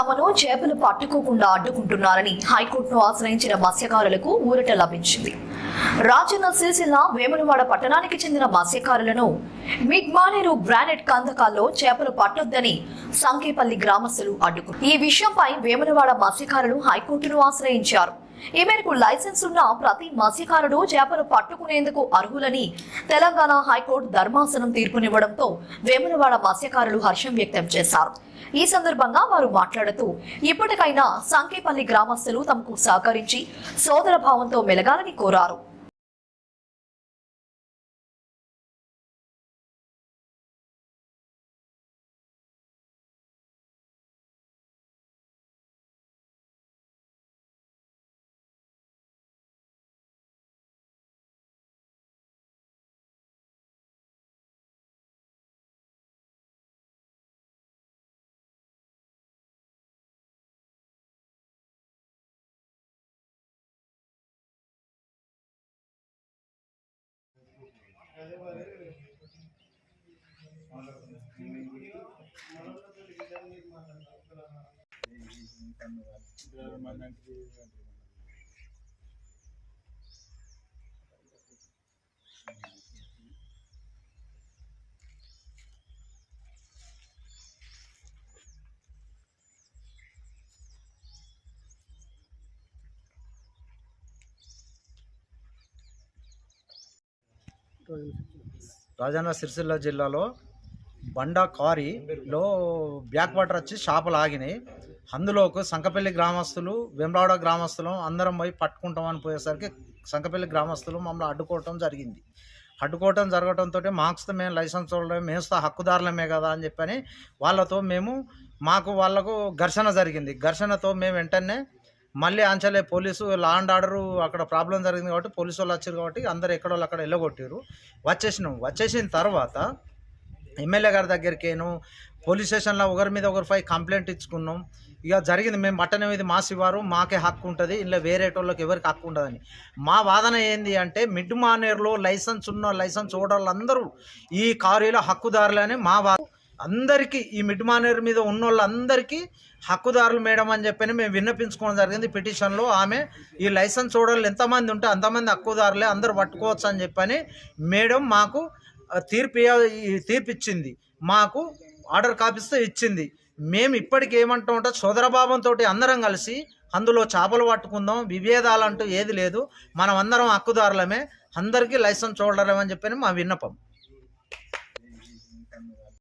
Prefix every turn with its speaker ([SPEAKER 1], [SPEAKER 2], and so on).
[SPEAKER 1] తమను చేపలు పట్టుకోకుండా అడ్డుకుంటున్నారని హైకోర్టును ఆశ్రయించిన మత్స్యకారులకు ఊరట లభించింది. రాజన్న సిరిసిల్ల వేములవాడ పట్టణానికి చెందిన మత్స్యకారులను మిడ్మానేరు గ్రానైట్ కందకాల్లో చేపలు పట్టొద్దని సంకేపల్లి గ్రామస్తులు అడ్డుకున్నారు. ఈ విషయంపై వేములవాడ మత్స్యకారులు హైకోర్టును ఆశ్రయించారు. ఈ మేరకు లైసెన్స్ ఉన్న ప్రతి మత్స్యకారుడు చేపలు పట్టుకునేందుకు అర్హులని తెలంగాణ హైకోర్టు ధర్మాసనం తీర్పునివ్వడంతో వేములవాడ మత్స్యకారులు హర్షం వ్యక్తం చేశారు. ఈ సందర్భంగా వారు మాట్లాడుతూ ఇప్పటికైనా సంకేపల్లి గ్రామస్తులు తమకు సహకరించి సోదర భావంతో మెలగాలని కోరారు.
[SPEAKER 2] రాజన్న సిరిసిల్ల జిల్లాలో బండా కారీలో బ్యాక్ వాటర్ వచ్చి చేపలు ఆగినాయి. అందులోకి సంకపల్లి గ్రామస్తులు వేములవాడ గ్రామస్తులు అందరం పోయి పట్టుకుంటామని పోయేసరికి సంకపల్లి గ్రామస్తులు మమ్మల్ని అడ్డుకోవటం జరిగింది. అడ్డుకోవటం జరగడంతో మేము లైసెన్స్ చూడడం మేస్తా హక్కుదారులమే కదా అని చెప్పని వాళ్ళకు ఘర్షణ జరిగింది. ఘర్షణతో మేము వెంటనే మళ్ళీ అంచలే పోలీసు లా అండ్ ఆర్డరు అక్కడ ప్రాబ్లం జరిగింది కాబట్టి పోలీసు వాళ్ళు వచ్చారు కాబట్టి అందరు ఎక్కడోళ్ళు అక్కడ వెళ్ళగొట్టారు. వచ్చేసిన తర్వాత ఎమ్మెల్యే గారి దగ్గరికేను పోలీస్ స్టేషన్లో ఒకరి మీద ఒకరిపై కంప్లైంట్ ఇచ్చుకున్నాం. ఇక జరిగింది మేము పట్టణం ఇది మా శివారు మాకే హక్కు ఉంటుంది, ఇలా వేరేటోళ్ళకి ఎవరికి హక్కు ఉండదని. మా వాదన ఏంది అంటే మిడ్ మానేరులో లైసెన్స్ చూడాలందరూ ఈ కారీలో హక్కుదారులని మా అందరికీ ఈ మిడ్ మానేరు మీద ఉన్న వాళ్ళందరికీ హక్కుదారులు మేడం అని చెప్పని మేము విన్నపించుకోవడం జరిగింది. పిటిషన్లో ఆమె ఈ లైసెన్స్ చూడాలి ఎంతమంది ఉంటే అంతమంది హక్కుదారులే అందరూ పట్టుకోవచ్చు అని చెప్పని మేడం మాకు తీర్పిచ్చింది. మాకు ఆర్డర్ కాపీస్తే ఇచ్చింది. మేము ఇప్పటికి ఏమంటాం అంటే సోదరభావంతో అందరం కలిసి అందులో చేపలు పట్టుకుందాం, విభేదాలంటూ ఏది లేదు, మనం అందరం హక్కుదారులమే, అందరికీ లైసెన్స్ చూడలేమని చెప్పని మా విన్నపం.